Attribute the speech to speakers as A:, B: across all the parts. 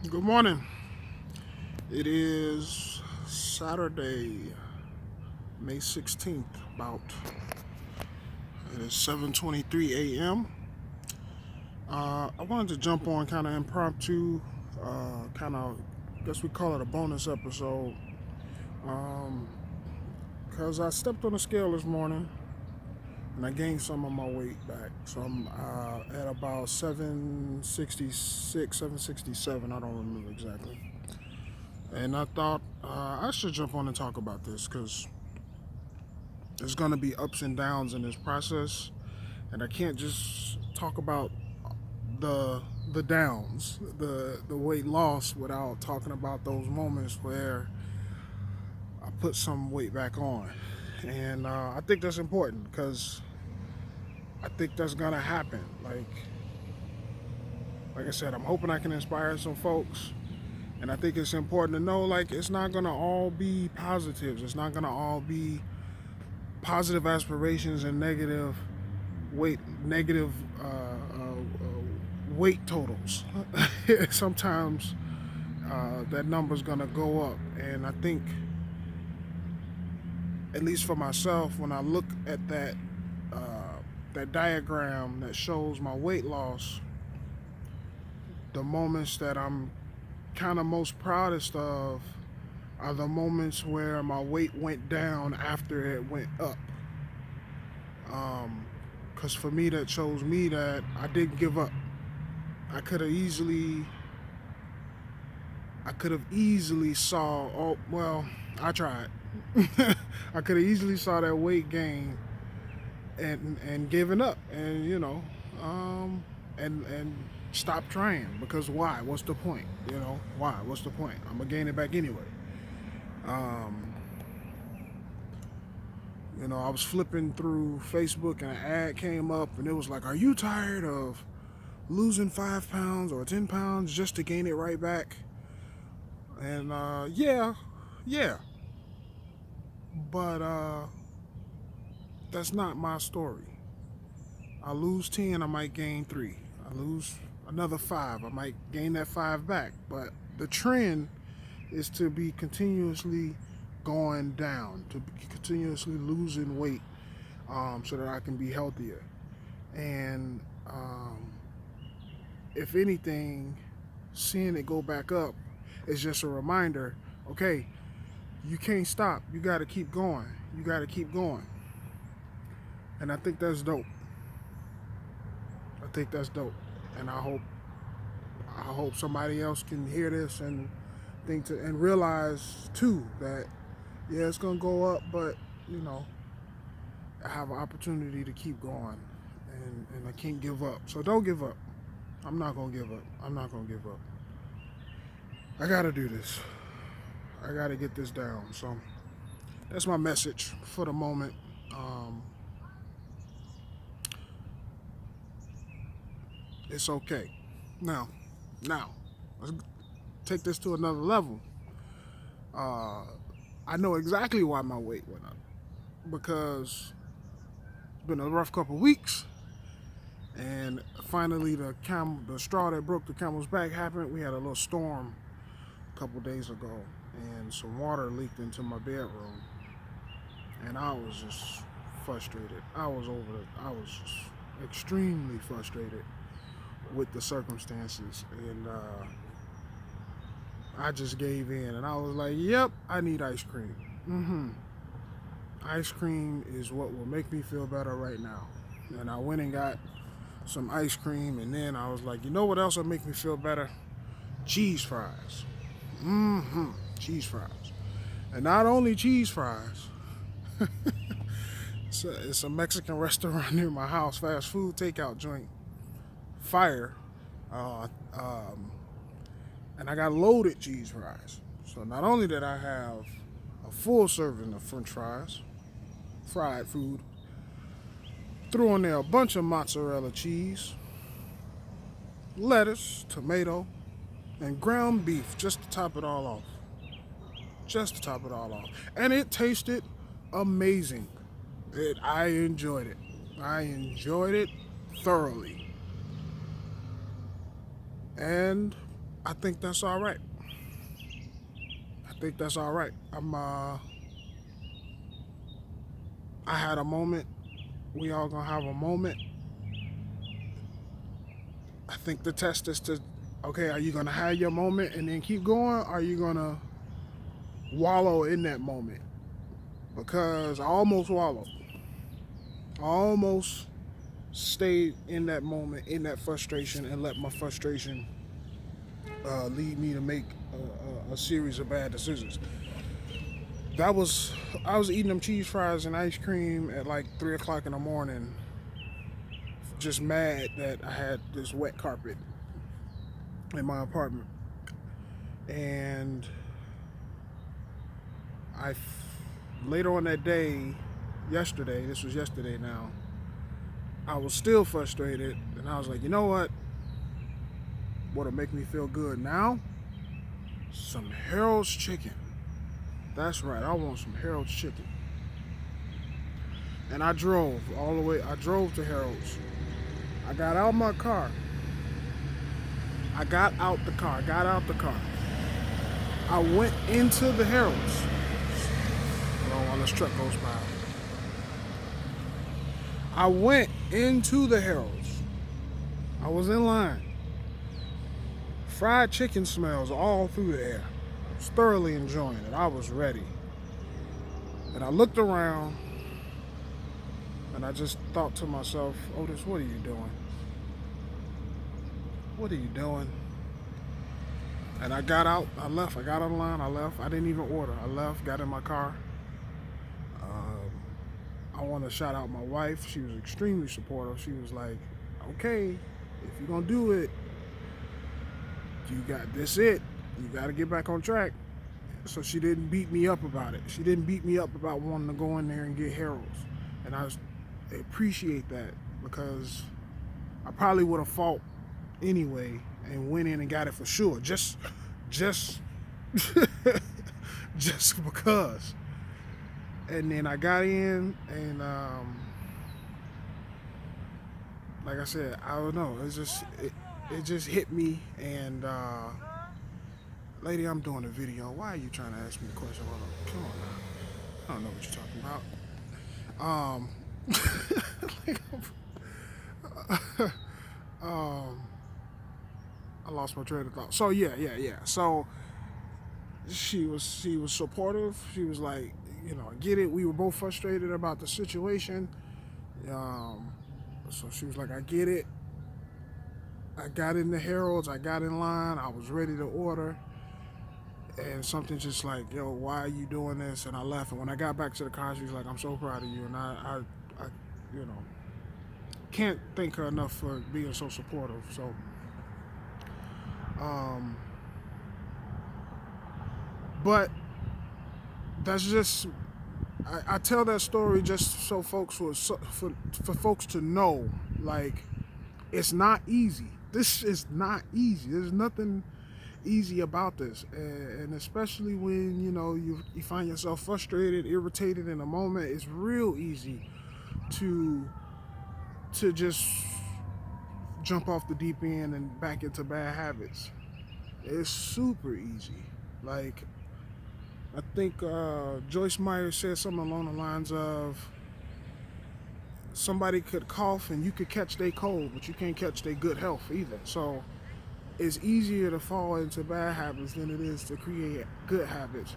A: Good morning. It is Saturday, May 16th, about it is 7:23 a.m. I wanted to jump on kind of impromptu, kind of, guess we call it a bonus episode, um, because I stepped on the scale this morning and I gained some of my weight back. So I'm at about 766, 767, I don't remember exactly. And I thought I should jump on and talk about this because there's going to be ups and downs in this process, and I can't just talk about the the downs, the weight loss, without talking about those moments where I put some weight back on. And I think that's important because I think that's gonna happen. Like I said, I'm hoping I can inspire some folks, and I think it's important to know like it's not gonna all be positives. It's not gonna all be positive aspirations and negative weight totals. Sometimes that number's gonna go up, and I think, at least for myself, when I look at that diagram that shows my weight loss, the moments that I'm kind of most proudest of are the moments where my weight went down after it went up. Because for me, that shows me that I didn't give up. I could have easily I could have easily saw. Oh well, I tried. I could have easily saw that weight gain and given up, and and stop trying, because why? What's the point? Why? What's the point? I'm gonna gain it back anyway. Um, I was flipping through Facebook and an ad came up, and it was like, "Are you tired of losing 5 pounds or 10 pounds just to gain it right back?" And yeah, yeah, but that's not my story. I lose 10, I might gain 3. I lose another 5, I might gain that 5 back. But the trend is to be continuously going down, to be continuously losing weight, so that I can be healthier. And if anything, seeing it go back up is just a reminder, okay, you can't stop. You got to keep going. You got to keep going. And I think that's dope. I think that's dope. And I hope somebody else can hear this and and realize too that, yeah, it's gonna go up, but you know I have an opportunity to keep going, and I can't give up. So don't give up. I'm not gonna give up. I'm not gonna give up. I gotta do this. I gotta get this down. So that's my message for the moment. Um, it's okay. Now, now, let's take this to another level. Uh, I know exactly why my weight went up, because it's been a rough couple of weeks, and finally the straw that broke the camel's back happened. We had a little storm a couple days ago, and some water leaked into my bedroom, and I was just frustrated. I was just extremely frustrated with the circumstances, and I just gave in, and I was like, "Yep, I need ice cream." Ice cream is what will make me feel better right now. And I went and got some ice cream, and then I was like, you know what else will make me feel better? Cheese fries. Cheese fries. And not only cheese fries. It's a Mexican restaurant near my house, fast food takeout joint. Fire. Uh, um, and I got loaded cheese fries. So not only did I have a full serving of French fries, fried food, threw in there a bunch of mozzarella cheese, lettuce, tomato, and ground beef just to top it all off. Just to top it all off. And it tasted amazing. I enjoyed it. I enjoyed it thoroughly. And I think that's all right. I think that's all right. I had a moment. We all gonna have a moment. I think the test is to, okay, are you gonna have your moment and then keep going? Or are you gonna wallow in that moment? Because I almost wallowed. I almost stayed in that moment, in that frustration, and let my frustration lead me to make a series of bad decisions. I was eating them cheese fries and ice cream at like 3 o'clock in the morning, just mad that I had this wet carpet in my apartment. And later on that day, yesterday, this was yesterday now, I was still frustrated, and I was like, you know what? What'll make me feel good now? Some Harold's chicken. That's right, I want some Harold's chicken. And I drove all the way. I drove to Harold's. I got out my car. I got out the car. I went into the Harold's. Hold on while this truck goes by. I went into the Harold's. I was in line. Fried chicken smells all through the air. I was thoroughly enjoying it. I was ready. And I looked around and I just thought to myself, Otis, what are you doing? What are you doing? And I got out, I left. I got on the line, I left. I didn't even order. I left, got in my car. I want to shout out my wife. She was extremely supportive. She was like, okay, if you're going to do it, you got this it. You got to get back on track. So she didn't beat me up about it. She didn't beat me up about wanting to go in there and get Harold's. And I appreciate that, because I probably would have fought anyway and went in and got it for sure. Just because. And then I got in, and like I said, I don't know. It just hit me. And lady, I'm doing a video. Why are you trying to ask me a question? Come on now. I don't know what you're talking about. I lost my train of thought. So yeah. So she was supportive. She was like, I get it. We were both frustrated about the situation. So she was like, I get it. I got in the Harold's. I got in line. I was ready to order. And something just like, yo, why are you doing this? And I left. And when I got back to the car, she was like, I'm so proud of you. And I can't thank her enough for being so supportive. So, but that's just, I tell that story just so folks for folks to know, like, it's not easy. This is not easy. There's nothing easy about this, and especially when you find yourself frustrated, irritated in a moment, it's real easy to just jump off the deep end and back into bad habits. It's super easy. Like, I think Joyce Meyer said something along the lines of, somebody could cough and you could catch their cold, but you can't catch their good health either. So it's easier to fall into bad habits than it is to create good habits.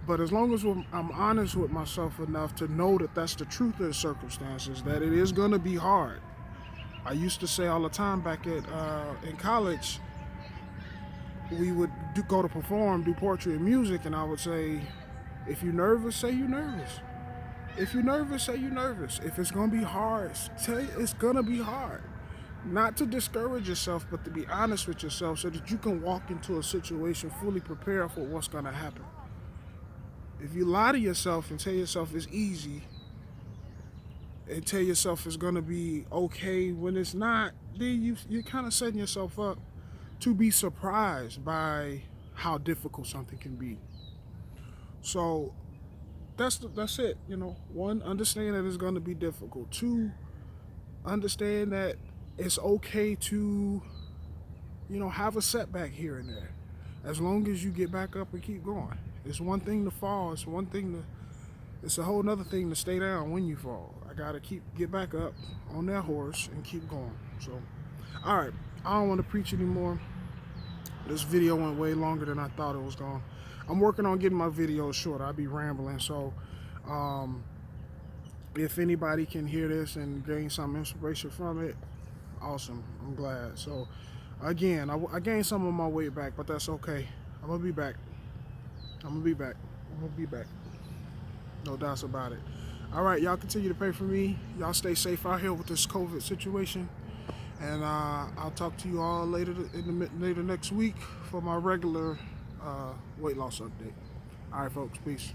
A: But as long as I'm honest with myself enough to know that that's the truth of the circumstances, that it is going to be hard. I used to say all the time back in college, we would go to perform, do poetry and music, and I would say, if you're nervous, say you're nervous. If you're nervous, say you're nervous. If it's going to be hard, say it's going to be hard. Not to discourage yourself, but to be honest with yourself so that you can walk into a situation fully prepared for what's going to happen. If you lie to yourself and tell yourself it's easy, and tell yourself it's going to be okay when it's not, then you're kind of setting yourself up to be surprised by how difficult something can be. So that's it. One, understand that it's going to be difficult. Two, understand that it's okay to, have a setback here and there. As long as you get back up and keep going. It's one thing to fall. It's a whole nother thing to stay down when you fall. I gotta get back up on that horse and keep going. So, all right, I don't want to preach anymore. This video went way longer than I thought it was going. I'm working on getting my videos short. I'll be rambling. So, if anybody can hear this and gain some inspiration from it, awesome. I'm glad. So, again, I gained some of my weight back, but that's okay. I'm gonna be back. No doubts about it. All right, y'all continue to pray for me. Y'all stay safe out here with this COVID situation. And I'll talk to you all later next week for my regular weight loss update. All right, folks, peace.